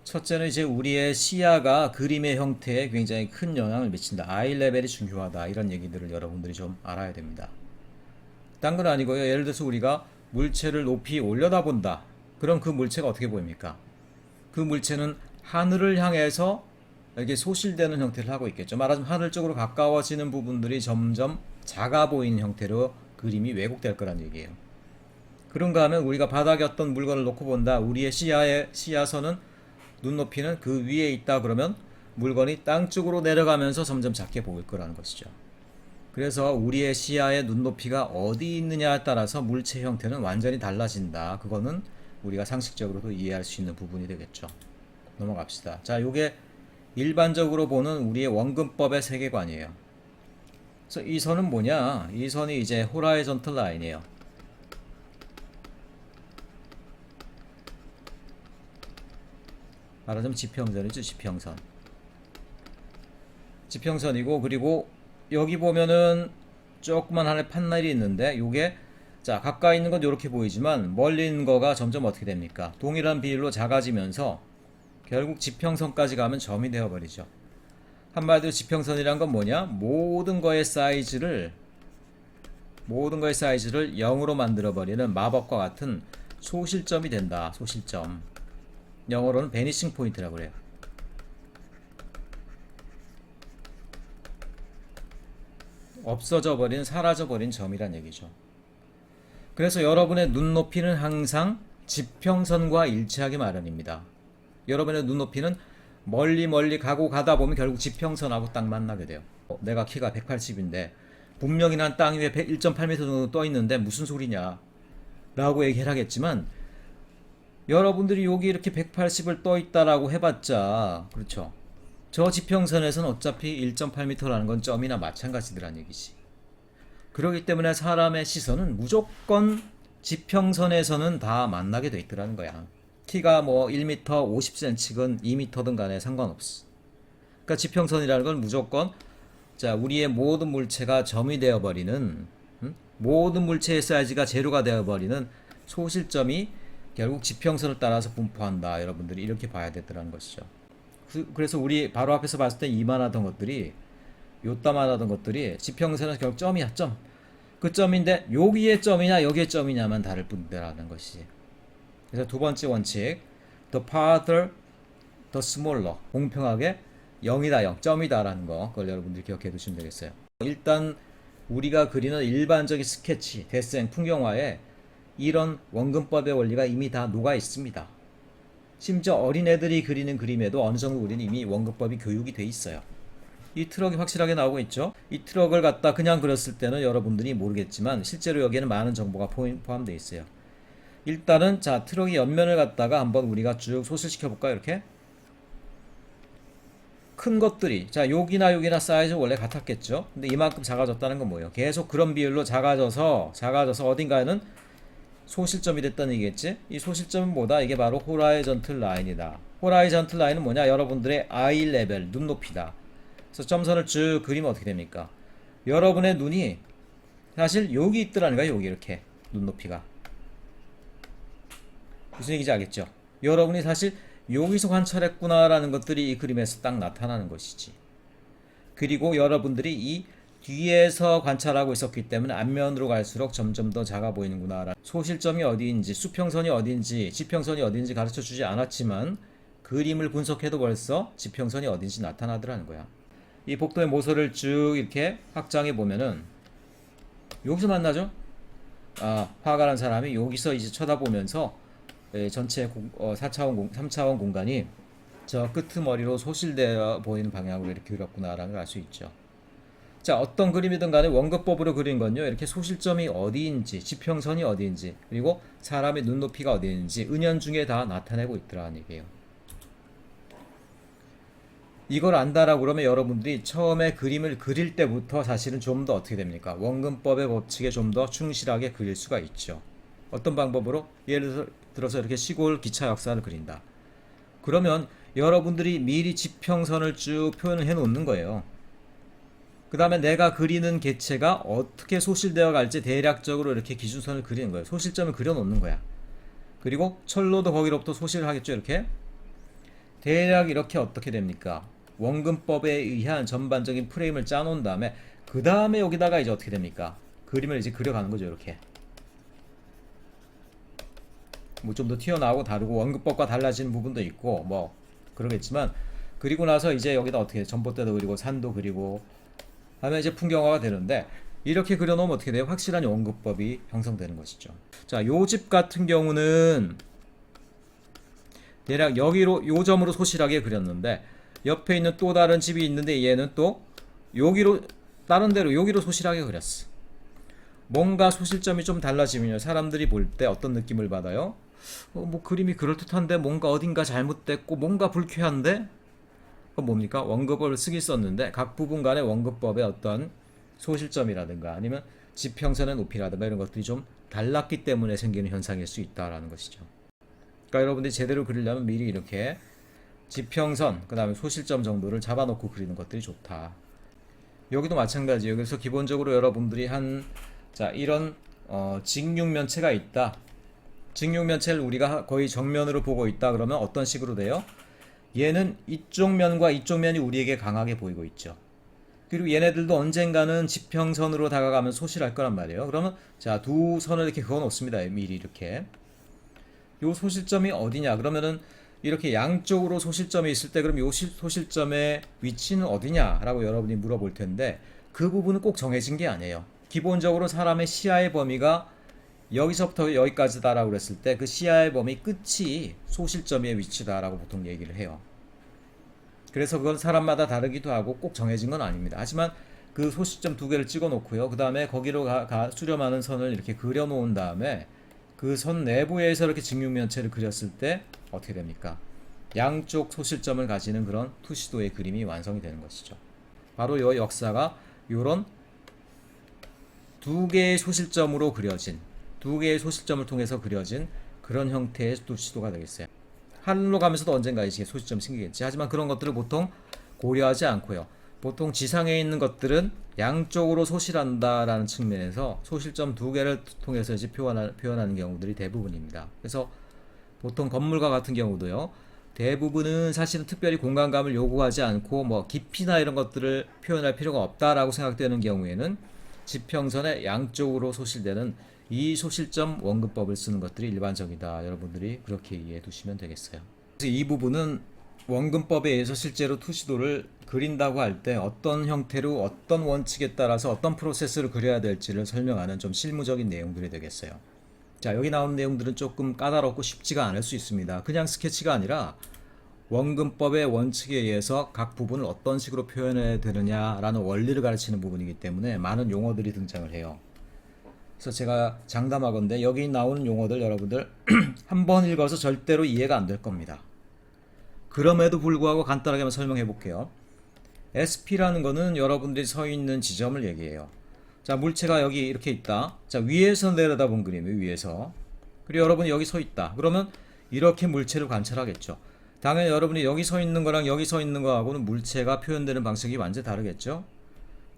첫째는 이제 우리의 시야가 그림의 형태에 굉장히 큰 영향을 미친다. 아이 레벨이 중요하다. 이런 얘기들을 여러분들이 좀 알아야 됩니다. 딴 건 아니고요. 예를 들어서 우리가 물체를 높이 올려다본다. 그럼 그 물체가 어떻게 보입니까? 그 물체는 하늘을 향해서 이렇게 소실되는 형태를 하고 있겠죠. 말하자면 하늘 쪽으로 가까워지는 부분들이 점점 작아 보이는 형태로 그림이 왜곡될 거란 얘기예요. 그런가 하면 우리가 바닥에 어떤 물건을 놓고 본다. 우리의 시야선은 눈높이는 그 위에 있다 그러면 물건이 땅 쪽으로 내려가면서 점점 작게 보일 거라는 것이죠. 그래서 우리의 시야의 눈높이가 어디 있느냐에 따라서 물체 형태는 완전히 달라진다. 그거는 우리가 상식적으로도 이해할 수 있는 부분이 되겠죠. 넘어갑시다. 자, 요게 일반적으로 보는 우리의 원근법의 세계관이에요. 그래서 이 선은 뭐냐? 이 선이 이제 호라이전털 라인이에요. 말하자면 지평선이죠. 지평선. 지평선이고, 그리고 여기 보면은 조그만 하나의 판넬이 있는데 요게 자 가까이 있는 건 이렇게 보이지만 멀리 있는 거가 점점 어떻게 됩니까? 동일한 비율로 작아지면서 결국 지평선까지 가면 점이 되어버리죠. 한마디로 지평선이란 건 뭐냐? 모든 거의 사이즈를 0으로 만들어버리는 마법과 같은 소실점이 된다. 소실점. 영어로는 베니싱 포인트라고 그래요. 없어져 버린, 사라져 버린 점이란 얘기죠. 그래서 여러분의 눈높이는 항상 지평선과 일치하기 마련입니다. 여러분의 눈높이는 멀리 가고 가다 보면 결국 지평선하고 딱 만나게 돼요. 내가 키가 180인데 분명히 난 땅 위에 1.8m 정도 떠 있는데 무슨 소리냐 라고 얘기를 하겠지만, 여러분들이 여기 이렇게 180을 떠 있다라고 해봤자, 그렇죠, 저 지평선에서는 어차피 1.8m라는 건 점이나 마찬가지더란 얘기지. 그렇기 때문에 사람의 시선은 무조건 지평선에서는 다 만나게 돼 있더라는 거야. 키가 뭐 1m 50cm든 2m든 간에 상관없어. 그러니까 지평선이라는 건 무조건 자 우리의 모든 물체가 점이 되어버리는, 모든 물체의 사이즈가 제로가 되어버리는 소실점이 결국 지평선을 따라서 분포한다. 여러분들이 이렇게 봐야 되더라는 것이죠. 그래서 우리 바로 앞에서 봤을 때 이만하던 것들이, 요따만하던 것들이 지평선에서 결국 점이야. 점. 그 점인데 여기에 점이냐 여기에 점이냐만 다를 뿐이라는 것이지. 그래서 두 번째 원칙, the farther the smaller, 공평하게 0이다 0, 점이다 라는 거, 그걸 여러분들이 기억해 두시면 되겠어요. 일단 우리가 그리는 일반적인 스케치, 데생, 풍경화에 이런 원근법의 원리가 이미 다 녹아 있습니다. 심지어 어린애들이 그리는 그림에도 어느 정도 우리는 이미 원근법이 교육이 돼 있어요. 이 트럭이 확실하게 나오고 있죠. 이 트럭을 갖다 그냥 그렸을 때는 여러분들이 모르겠지만 실제로 여기에는 많은 정보가 포함되어 있어요. 일단은 자 트럭의 옆면을 갖다가 한번 우리가 쭉 소실시켜 볼까요? 이렇게 큰 것들이 자 여기나 사이즈 원래 같았겠죠. 근데 이만큼 작아졌다는 건 뭐예요? 계속 그런 비율로 작아져서 어딘가에는 소실점이 됐다는 얘기겠지? 이 소실점은 뭐다? 이게 바로 호라이전틀 라인이다. 호라이전틀 라인은 뭐냐? 여러분들의 아이 레벨, 눈높이다. 그래서 점선을 쭉 그리면 어떻게 됩니까? 여러분의 눈이 사실 여기 있더라는 거야. 여기 이렇게 눈높이가. 무슨 얘기인지 알겠죠? 여러분이 사실 여기서 관찰했구나라는 것들이 이 그림에서 딱 나타나는 것이지. 그리고 여러분들이 이 뒤에서 관찰하고 있었기 때문에 앞면으로 갈수록 점점 더 작아 보이는구나. 소실점이 어디인지, 수평선이 어디인지, 지평선이 어디인지 가르쳐 주지 않았지만 그림을 분석해도 벌써 지평선이 어딘지 나타나더라는 거야. 이 복도의 모서를 쭉 이렇게 확장해 보면은 여기서 만나죠? 화가 난 사람이 여기서 이제 쳐다보면서 전체 3차원 공간이 저 끄트머리로 소실되어 보이는 방향으로 이렇게 그렸구나라는 걸 알 수 있죠. 자, 어떤 그림이든 간에 원근법으로 그린 건요, 이렇게 소실점이 어디인지, 지평선이 어디인지, 그리고 사람의 눈높이가 어디인지 은연중에 다 나타내고 있더라는 얘기예요. 이걸 안다라고 그러면 여러분들이 처음에 그림을 그릴 때부터 사실은 좀 더 어떻게 됩니까? 원근법의 법칙에 좀 더 충실하게 그릴 수가 있죠. 어떤 방법으로? 예를 들어서 이렇게 시골 기차 역사를 그린다. 그러면 여러분들이 미리 지평선을 쭉 표현을 해 놓는 거예요. 그 다음에 내가 그리는 개체가 어떻게 소실되어 갈지 대략적으로 이렇게 기준선을 그리는 거예요. 소실점을 그려 놓는 거야. 그리고 철로도 거기로부터 소실을 하겠죠. 이렇게 대략 이렇게 어떻게 됩니까? 원근법에 의한 전반적인 프레임을 짜 놓은 다음에 그 다음에 여기다가 이제 어떻게 됩니까? 그림을 이제 그려가는 거죠. 이렇게 뭐 좀 더 튀어나오고 다르고 원근법과 달라지는 부분도 있고 뭐 그러겠지만, 그리고 나서 이제 여기다 어떻게 전봇대도 그리고 산도 그리고 하면 이제 풍경화가 되는데, 이렇게 그려놓으면 어떻게 돼요? 확실한 원근법이 형성되는 것이죠. 자, 요 집 같은 경우는 대략 여기로 요 점으로 소실하게 그렸는데 옆에 있는 또 다른 집이 있는데 얘는 또 여기로 다른 데로 여기로 소실하게 그렸어. 뭔가 소실점이 좀 달라지면요 사람들이 볼 때 어떤 느낌을 받아요? 뭐 그림이 그럴듯한데 뭔가 어딘가 잘못됐고 뭔가 불쾌한데 그건 뭡니까? 원근법을 쓰기 썼는데 각 부분 간의 원근법의 어떤 소실점이라든가 아니면 지평선의 높이라든가 이런 것들이 좀 달랐기 때문에 생기는 현상일 수 있다라는 것이죠. 그러니까 여러분들이 제대로 그리려면 미리 이렇게 지평선 그 다음에 소실점 정도를 잡아놓고 그리는 것들이 좋다. 여기도 마찬가지예요. 그래서 기본적으로 여러분들이 자 이런 직육면체가 있다. 직육면체를 우리가 거의 정면으로 보고 있다. 그러면 어떤 식으로 돼요? 얘는 이쪽 면과 이쪽 면이 우리에게 강하게 보이고 있죠. 그리고 얘네들도 언젠가는 지평선으로 다가가면 소실할 거란 말이에요. 그러면 자 두 선을 이렇게 그어 놓습니다. 미리 이렇게. 요 소실점이 어디냐? 그러면은 이렇게 양쪽으로 소실점이 있을 때 그럼 요 소실점의 위치는 어디냐라고 여러분이 물어볼 텐데 그 부분은 꼭 정해진 게 아니에요. 기본적으로 사람의 시야의 범위가 여기서부터 여기까지다라고 그랬을 때 그 시야의 범위 끝이 소실점의 위치다라고 보통 얘기를 해요. 그래서 그건 사람마다 다르기도 하고 꼭 정해진 건 아닙니다. 하지만 그 소실점 두 개를 찍어 놓고요. 그 다음에 거기로 수렴하는 선을 이렇게 그려 놓은 다음에 그 선 내부에서 이렇게 직육면체를 그렸을 때 어떻게 됩니까? 양쪽 소실점을 가지는 그런 투시도의 그림이 완성이 되는 것이죠. 바로 이 역사가 이런 두 개의 소실점으로 그려진 두 개의 소실점을 통해서 그려진 그런 형태의 투시도가 되겠어요. 하늘로 가면서도 언젠가 이제 소실점이 생기겠지. 하지만 그런 것들을 보통 고려하지 않고요. 보통 지상에 있는 것들은 양쪽으로 소실한다라는 측면에서 소실점 두 개를 통해서 이제 표현하는 경우들이 대부분입니다. 그래서 보통 건물과 같은 경우도요. 대부분은 사실은 특별히 공간감을 요구하지 않고 뭐 깊이나 이런 것들을 표현할 필요가 없다라고 생각되는 경우에는 지평선의 양쪽으로 소실되는 이 소실점 원근법을 쓰는 것들이 일반적이다. 여러분들이 그렇게 이해해 두시면 되겠어요. 그래서 이 부분은 원근법에 의해서 실제로 투시도를 그린다고 할 때 어떤 형태로 어떤 원칙에 따라서 어떤 프로세스를 그려야 될지를 설명하는 좀 실무적인 내용들이 되겠어요. 자, 여기 나오는 내용들은 조금 까다롭고 쉽지가 않을 수 있습니다. 그냥 스케치가 아니라 원근법의 원칙에 의해서 각 부분을 어떤 식으로 표현해야 되느냐라는 원리를 가르치는 부분이기 때문에 많은 용어들이 등장을 해요. 그래서 제가 장담하건대 여기 나오는 용어들 여러분들 한 번 읽어서 절대로 이해가 안 될 겁니다. 그럼에도 불구하고 간단하게 한번 설명해 볼게요. SP라는 거는 여러분들이 서 있는 지점을 얘기해요. 자, 물체가 여기 이렇게 있다. 자, 위에서 내려다본 그림이에요. 위에서. 그리고 여러분이 여기 서 있다. 그러면 이렇게 물체를 관찰하겠죠. 당연히 여러분이 여기 서 있는 거랑 여기 서 있는 거하고는 물체가 표현되는 방식이 완전히 다르겠죠.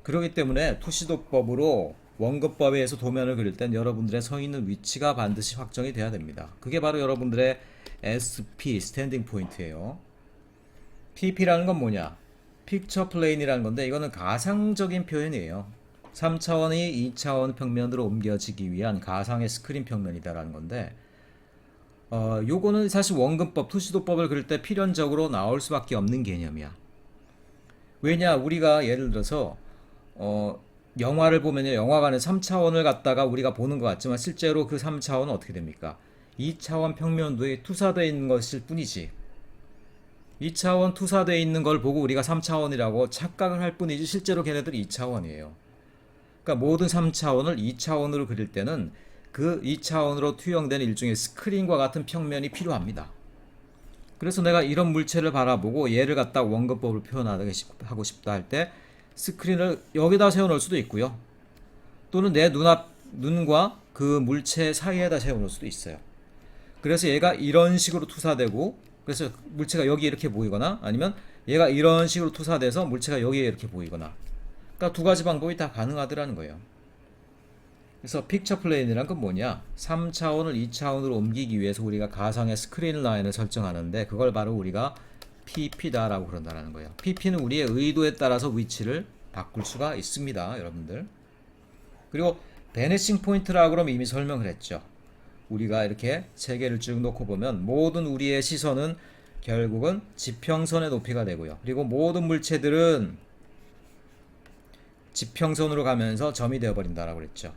그렇기 때문에 투시도법으로 원근법에 의해서 도면을 그릴 땐 여러분들의 서 있는 위치가 반드시 확정이 돼야 됩니다. 그게 바로 여러분들의 SP, 스탠딩 포인트예요. PP라는 건 뭐냐? 픽처 플레인이라는 건데 이거는 가상적인 표현이에요. 3차원이 2차원 평면으로 옮겨지기 위한 가상의 스크린 평면이다라는 건데 요거는 사실 원근법, 투시도법을 그릴 때 필연적으로 나올 수밖에 없는 개념이야. 왜냐? 우리가 예를 들어서 영화를 보면요. 영화관에 3차원을 갖다가 우리가 보는 것 같지만 실제로 그 3차원은 어떻게 됩니까? 2차원 평면도에 투사되어 있는 것일 뿐이지 2차원 투사되어 있는 걸 보고 우리가 3차원이라고 착각을 할 뿐이지 실제로 걔네들이 2차원이에요. 그러니까 모든 3차원을 2차원으로 그릴 때는 그 2차원으로 투영된 일종의 스크린과 같은 평면이 필요합니다. 그래서 내가 이런 물체를 바라보고 얘를 갖다 원근법을 표현하고 싶다 할 때 스크린을 여기다 세워놓을 수도 있고요. 또는 내 눈과 그 물체 사이에다 세워놓을 수도 있어요. 그래서 얘가 이런 식으로 투사되고 그래서 물체가 여기 이렇게 보이거나 아니면 얘가 이런 식으로 투사돼서 물체가 여기에 이렇게 보이거나 그러니까 두 가지 방법이 다 가능하더라는 거예요. 그래서 픽처 플레인이란 건 뭐냐? 3차원을 2차원으로 옮기기 위해서 우리가 가상의 스크린 라인을 설정하는데 그걸 바로 우리가 PP다라고 그런다는 거예요. PP는 우리의 의도에 따라서 위치를 바꿀 수가 있습니다, 여러분들. 그리고 베니싱 포인트라고 그러면 이미 설명을 했죠. 우리가 이렇게 세 개를 쭉 놓고 보면 모든 우리의 시선은 결국은 지평선의 높이가 되고요. 그리고 모든 물체들은 지평선으로 가면서 점이 되어버린다라고 그랬죠.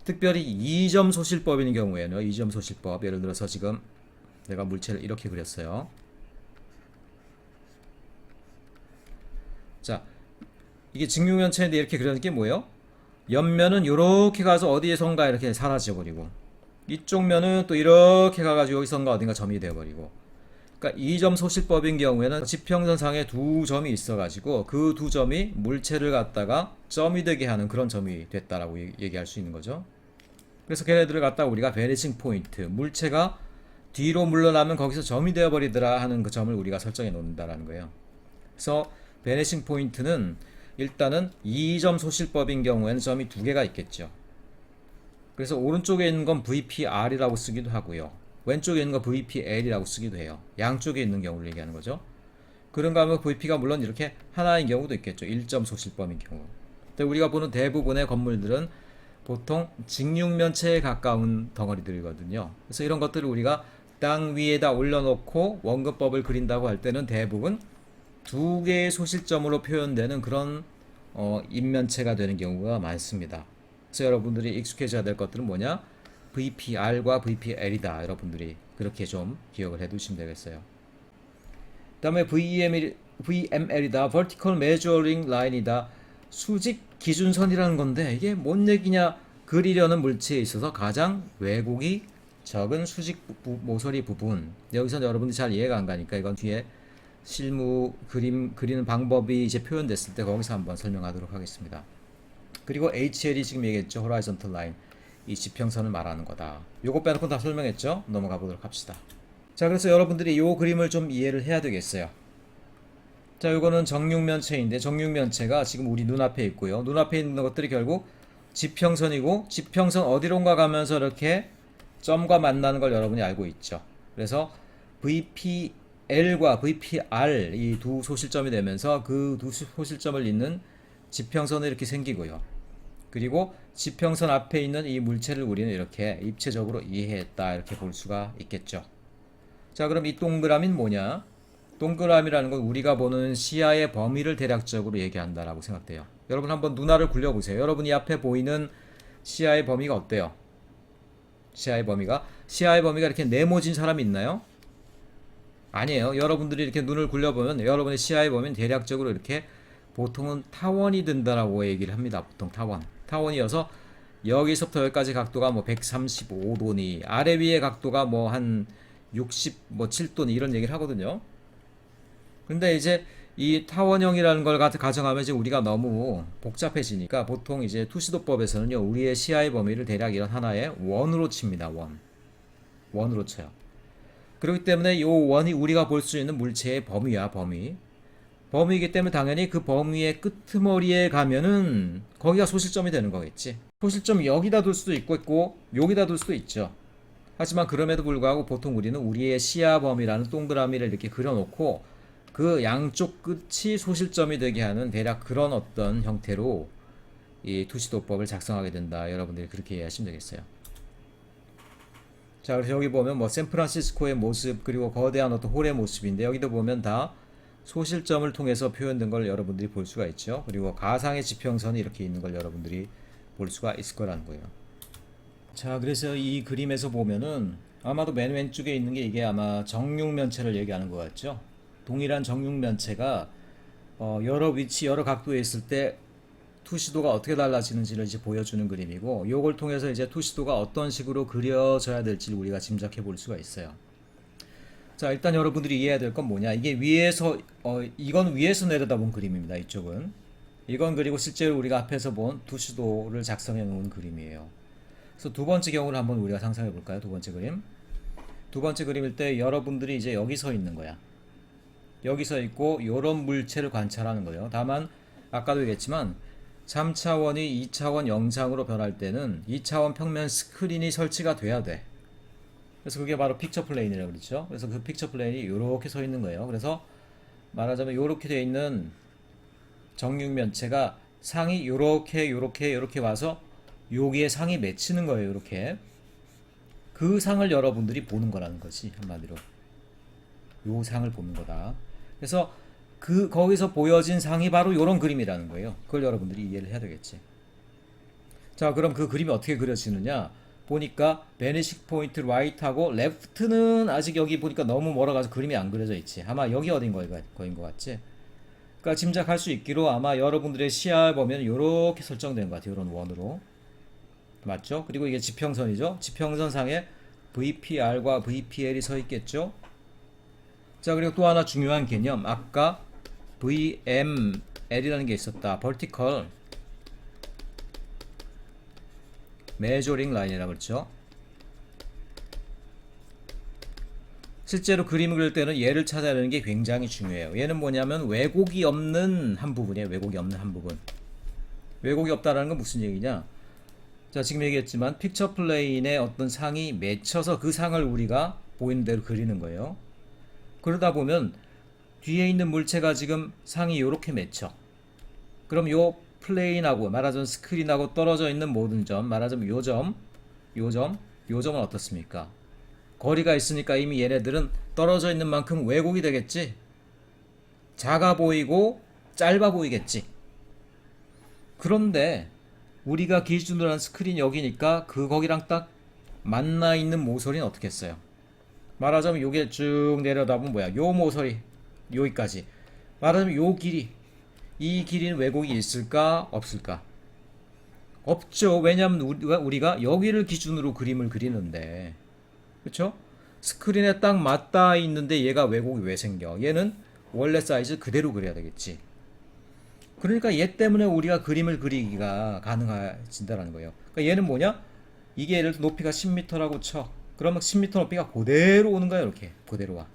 특별히 2점 소실법인 경우에는 2점 소실법 예를 들어서 지금 내가 물체를 이렇게 그렸어요. 자, 이게 직육면체인데 이렇게 그려놓은 게 뭐예요? 옆면은 이렇게 가서 어디에선가 이렇게 사라져 버리고, 이쪽 면은 또 이렇게 가가지고 여기선가 어딘가 점이 되어버리고. 그러니까 이 점 소실법인 경우에는 지평선상에 두 점이 있어가지고 그 두 점이 물체를 갖다가 점이 되게 하는 그런 점이 됐다라고 얘기할 수 있는 거죠. 그래서 걔네들을 갖다가 우리가 베니싱 포인트, 물체가 뒤로 물러나면 거기서 점이 되어버리더라 하는 그 점을 우리가 설정해 놓는다라는 거예요. 그래서 베니싱 포인트는 일단은 2점 소실법인 경우에는 점이 두 개가 있겠죠. 그래서 오른쪽에 있는 건 VPR이라고 쓰기도 하고요. 왼쪽에 있는 거 VPL이라고 쓰기도 해요. 양쪽에 있는 경우를 얘기하는 거죠. 그런가 하면 VP가 물론 이렇게 하나인 경우도 있겠죠. 1점 소실법인 경우. 근데 우리가 보는 대부분의 건물들은 보통 직육면체에 가까운 덩어리들이거든요. 그래서 이런 것들을 우리가 땅 위에다 올려놓고 원근법을 그린다고 할 때는 대부분 두 개의 소실점으로 표현되는 그런 인면체가 되는 경우가 많습니다. 그래서 여러분들이 익숙해져야 될 것들은 뭐냐? VPR과 VPL이다. 여러분들이 그렇게 좀 기억을 해두시면 되겠어요. 그 다음에 VML이다. Vertical Measuring Line이다. 수직 기준선이라는 건데 이게 뭔 얘기냐? 그리려는 물체에 있어서 가장 왜곡이 적은 수직 모서리 부분. 여기서 여러분들이 잘 이해가 안 가니까 이건 뒤에 실무 그림 그리는 방법이 이제 표현됐을 때 거기서 한번 설명하도록 하겠습니다. 그리고 HL이 지금 얘기했죠. Horizontal Line. 이 지평선을 말하는 거다. 요거 빼놓고 다 설명했죠? 넘어가 보도록 합시다. 자, 그래서 여러분들이 요 그림을 좀 이해를 해야 되겠어요. 자, 요거는 정육면체인데 정육면체가 지금 우리 눈앞에 있고요. 눈앞에 있는 것들이 결국 지평선이고 지평선 어디론가 가면서 이렇게 점과 만나는 걸 여러분이 알고 있죠. 그래서 VPL과 VPR 이 두 소실점이 되면서 그 두 소실점을 잇는 지평선이 이렇게 생기고요. 그리고 지평선 앞에 있는 이 물체를 우리는 이렇게 입체적으로 이해했다 이렇게 볼 수가 있겠죠. 자, 그럼 이 동그라미는 뭐냐? 동그라미라는 건 우리가 보는 시야의 범위를 대략적으로 얘기한다라고 생각돼요. 여러분 한번 눈알을 굴려보세요. 여러분이 앞에 보이는 시야의 범위가 어때요? 시야의 범위가 이렇게 네모진 사람이 있나요? 아니에요. 여러분들이 이렇게 눈을 굴려보면 여러분의 시야의 범위는 대략적으로 이렇게 보통은 타원이 된다라고 얘기를 합니다. 보통 타원이어서 여기서부터 여기까지 각도가 뭐 135도니 아래 위의 각도가 뭐 한 67도니 이런 얘기를 하거든요. 근데 이제 이 타원형이라는 걸 가정하면 이제 우리가 너무 복잡해지니까 보통 이제 투시도법에서는요 우리의 시야의 범위를 대략 이런 하나의 원으로 칩니다. 원으로 쳐요. 그렇기 때문에 이 원이 우리가 볼 수 있는 물체의 범위야. 범위이기 때문에 당연히 그 범위의 끄트머리에 가면은 거기가 소실점이 되는 거겠지. 소실점이 여기다 둘 수도 있고 여기다 둘 수도 있죠. 하지만 그럼에도 불구하고 보통 우리는 우리의 시야 범위라는 동그라미를 이렇게 그려놓고 그 양쪽 끝이 소실점이 되게 하는 대략 그런 어떤 형태로 이 투시도법을 작성하게 된다. 여러분들이 그렇게 이해하시면 되겠어요. 자, 그래서 여기 보면 뭐 샌프란시스코의 모습 그리고 거대한 어떤 홀의 모습인데 여기도 보면 다 소실점을 통해서 표현된 걸 여러분들이 볼 수가 있죠. 그리고 가상의 지평선이 이렇게 있는 걸 여러분들이 볼 수가 있을 거라는 거예요. 자, 그래서 이 그림에서 보면은 아마도 맨 왼쪽에 있는 게 이게 아마 정육면체를 얘기하는 것 같죠. 동일한 정육면체가 여러 위치, 여러 각도에 있을 때 투시도가 어떻게 달라지는지를 이제 보여주는 그림이고, 이걸 통해서 이제 투시도가 어떤 식으로 그려져야 될지 우리가 짐작해 볼 수가 있어요. 자, 일단 여러분들이 이해해야 될 건 뭐냐? 이게 위에서 이건 위에서 내려다본 그림입니다. 이쪽은 이건 그리고 실제로 우리가 앞에서 본 투시도를 작성해 놓은 그림이에요. 그래서 두 번째 경우를 한번 우리가 상상해 볼까요? 두 번째 그림. 두 번째 그림일 때 여러분들이 이제 여기 서 있는 거야. 여기 서 있고 요런 물체를 관찰하는 거예요. 다만 아까도 얘기했지만 3차원이 2차원 영상으로 변할 때는 2차원 평면 스크린이 설치가 돼야 돼. 그래서 그게 바로 픽처 플레인이라고 그러죠. 그래서 그 픽처 플레인이 이렇게 서 있는 거예요. 그래서 말하자면 이렇게 되어 있는 정육면체가 상이 이렇게 와서 여기에 상이 맺히는 거예요. 이렇게 그 상을 여러분들이 보는 거라는 거지. 한마디로 요 상을 보는 거다. 그래서 거기서 보여진 상이 바로 이런 그림이라는 거예요. 그걸 여러분들이 이해를 해야 되겠지. 자, 그럼 그 그림이 어떻게 그려지느냐? 보니까 베니시 포인트 라이트하고 레프트는 아직 여기 보니까 너무 멀어가지고 그림이 안 그려져 있지. 아마 여기 어딘 거인 것 같지. 그러니까 짐작할 수 있기로 아마 여러분들의 시야를 보면 이렇게 설정된 것 같아요. 이런 원으로. 맞죠? 그리고 이게 지평선이죠. 지평선 상에 VPR과 VPL이 서 있겠죠. 자, 그리고 또 하나 중요한 개념. 아까 VML이라는 게 있었다. Vertical Measuring Line이라고 그랬죠. 실제로 그림을 그릴 때는 얘를 찾아내는 게 굉장히 중요해요. 얘는 뭐냐면 왜곡이 없는 한 부분이에요. 왜곡이 없는 한 부분. 왜곡이 없다라는 건 무슨 얘기냐? 자, 지금 얘기했지만 픽처 플레인에 어떤 상이 맺혀서 그 상을 우리가 보이는 대로 그리는 거예요. 그러다 보면 뒤에 있는 물체가 지금 상이 이렇게 맺혀. 그럼 요 플레인하고 말하자면 스크린하고 떨어져 있는 모든 점, 말하자면 요 점, 요 점은 어떻습니까? 거리가 있으니까 이미 얘네들은 떨어져 있는 만큼 왜곡이 되겠지. 작아 보이고 짧아 보이겠지. 그런데 우리가 기준으로 한 스크린 여기니까 거기랑 딱 만나 있는 모서리는 어떻게 했어요? 말하자면 요게 쭉 내려다보면 뭐야? 요 모서리 여기까지. 말하자면 요 길이, 이 길이는 왜곡이 있을까 없을까? 없죠. 왜냐하면 우리가 여기를 기준으로 그림을 그리는데, 그렇죠? 스크린에 딱 맞닿아 있는데 얘가 왜곡이 왜 생겨? 얘는 원래 사이즈 그대로 그려야 되겠지. 그러니까 얘 때문에 우리가 그림을 그리기가 가능해진다는 거예요. 그러니까 얘는 뭐냐? 이게 예를 들어 높이가 10m라고 쳐. 그러면 10m 높이가 그대로 오는 거야. 이렇게 그대로 와.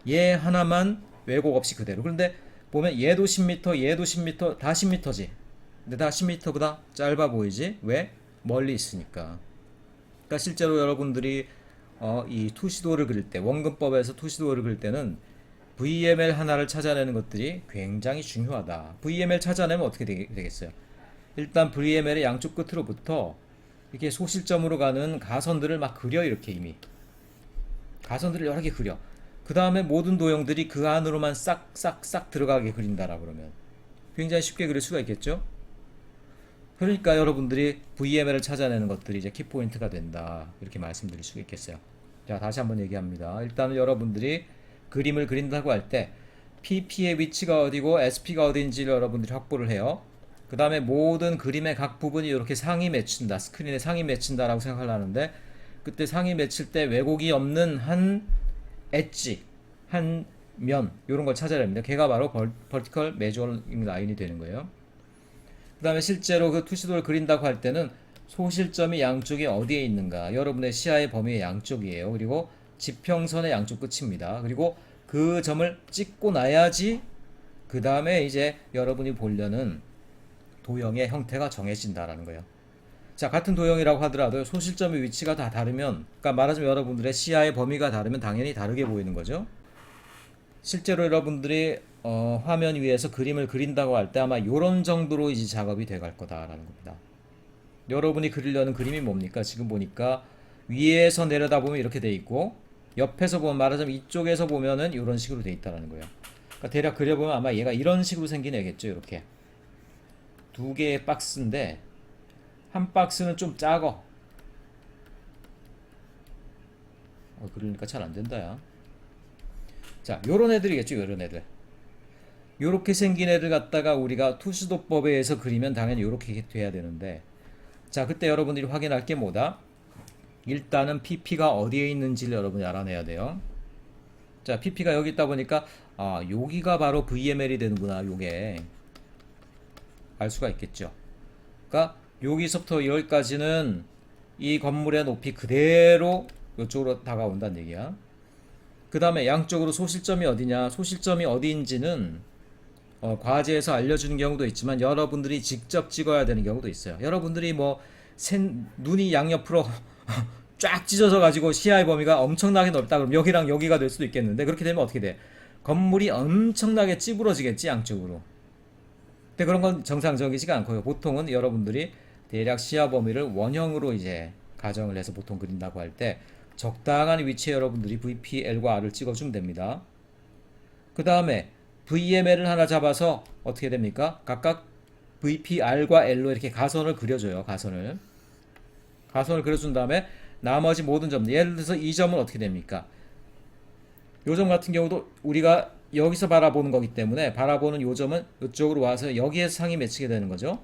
얘 하나만 왜곡 없이 그대로. 그런데 보면 얘도 10m, 얘도 10m, 다 10m지. 근데 다 10m보다 짧아 보이지? 왜? 멀리 있으니까. 그러니까 실제로 여러분들이 이 투시도를 그릴 때, 원근법에서 투시도를 그릴 때는 VML 하나를 찾아내는 것들이 굉장히 중요하다. VML 찾아내면 어떻게 되겠어요? 일단 VML의 양쪽 끝으로부터 이렇게 소실점으로 가는 가선들을 막 그려. 이렇게 이미 가선들을 여러 개 그려. 그 다음에 모든 도형들이 그 안으로만 싹싹싹 들어가게 그린다라 그러면 굉장히 쉽게 그릴 수가 있겠죠. 그러니까 여러분들이 VML을 찾아내는 것들이 이제 키포인트가 된다, 이렇게 말씀드릴 수가 있겠어요. 자, 다시 한번 얘기합니다. 일단은 여러분들이 그림을 그린다고 할 때 PP의 위치가 어디고 SP가 어디인지를 여러분들이 확보를 해요. 그 다음에 모든 그림의 각 부분이 이렇게 상이 맺힌다, 스크린에 상이 맺힌다라고 생각을 하는데, 그때 상이 맺힐 때 왜곡이 없는 한 엣지, 한 면, 이런 걸 찾아야 됩니다. 걔가 바로 Vertical Measuring Line이 되는 거예요. 그 다음에 실제로 그 투시도를 그린다고 할 때는 소실점이 양쪽에 어디에 있는가, 여러분의 시야의 범위의 양쪽이에요. 그리고 지평선의 양쪽 끝입니다. 그리고 그 점을 찍고 나야지 그 다음에 이제 여러분이 보려는 도형의 형태가 정해진다라는 거예요. 자, 같은 도형이라고 하더라도 소실점의 위치가 다 다르면, 그러니까 말하자면 여러분들의 시야의 범위가 다르면 당연히 다르게 보이는 거죠. 실제로 여러분들이 화면 위에서 그림을 그린다고 할 때 아마 이런 정도로 이제 작업이 돼갈 거다라는 겁니다. 여러분이 그리려는 그림이 뭡니까? 지금 보니까 위에서 내려다보면 이렇게 돼 있고, 옆에서 보면, 말하자면 이쪽에서 보면은 이런 식으로 돼 있다라는 거예요. 그러니까 대략 그려보면 아마 얘가 이런 식으로 생긴 애겠죠. 이렇게 두 개의 박스인데 한 박스는 좀 작어. 그러니까 잘 안 된다, 야. 자, 요런 애들이겠죠. 요런 애들. 요렇게 생긴 애들 갖다가 우리가 투시도법에 의해서 그리면 당연히 요렇게 돼야 되는데, 자, 그때 여러분들이 확인할 게 뭐다? 일단은 PP가 어디에 있는지를 여러분이 알아내야 돼요. 자, PP가 여기 있다 보니까 여기가 바로 VML이 되는구나. 요게 알 수가 있겠죠. 그러니까 여기서부터 여기까지는 이 건물의 높이 그대로 이쪽으로 다가온다는 얘기야. 그 다음에 양쪽으로 소실점이 어디냐, 소실점이 어디인지는 과제에서 알려주는 경우도 있지만 여러분들이 직접 찍어야 되는 경우도 있어요. 여러분들이 뭐 눈이 양옆으로 쫙 찢어져 가지고 시야의 범위가 엄청나게 넓다 그러면 여기랑 여기가 될 수도 있겠는데, 그렇게 되면 어떻게 돼? 건물이 엄청나게 찌부러지겠지, 양쪽으로. 근데 그런 건 정상적이지가 않고요. 보통은 여러분들이 대략 시야 범위를 원형으로 이제 가정을 해서 보통 그린다고 할 때 적당한 위치에 여러분들이 VPL과 R을 찍어주면 됩니다. 그 다음에 VML을 하나 잡아서 어떻게 됩니까? 각각 VPR과 L로 이렇게 가선을 그려줘요. 가선을 가선을 그려준 다음에 나머지 모든 점, 예를 들어서 이 점은 어떻게 됩니까? 요 점 같은 경우도 우리가 여기서 바라보는 거기 때문에 바라보는 요 점은 이쪽으로 와서 여기에 상이 맺히게 되는 거죠.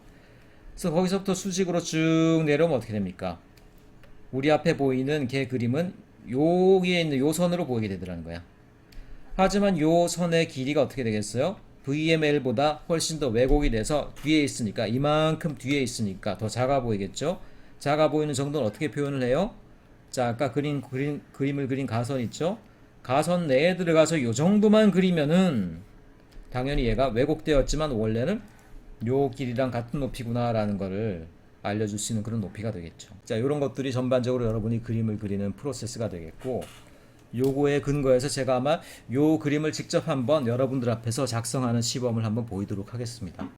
그래서 거기서부터 수직으로 쭉 내려오면 어떻게 됩니까? 우리 앞에 보이는 개 그림은 여기에 있는 요 선으로 보이게 되더라는 거야. 하지만 요 선의 길이가 어떻게 되겠어요? VML보다 훨씬 더 왜곡이 돼서 뒤에 있으니까, 이만큼 뒤에 있으니까 더 작아 보이겠죠? 작아 보이는 정도는 어떻게 표현을 해요? 자, 아까 그림을 그린 가선 있죠? 가선 내에 들어가서 요 정도만 그리면은 당연히 얘가 왜곡되었지만 원래는 요 길이랑 같은 높이구나 라는 거를 알려줄 수 있는 그런 높이가 되겠죠. 자, 이런 것들이 전반적으로 여러분이 그림을 그리는 프로세스가 되겠고, 요거에 근거해서 제가 아마 요 그림을 직접 한번 여러분들 앞에서 작성하는 시범을 한번 보이도록 하겠습니다.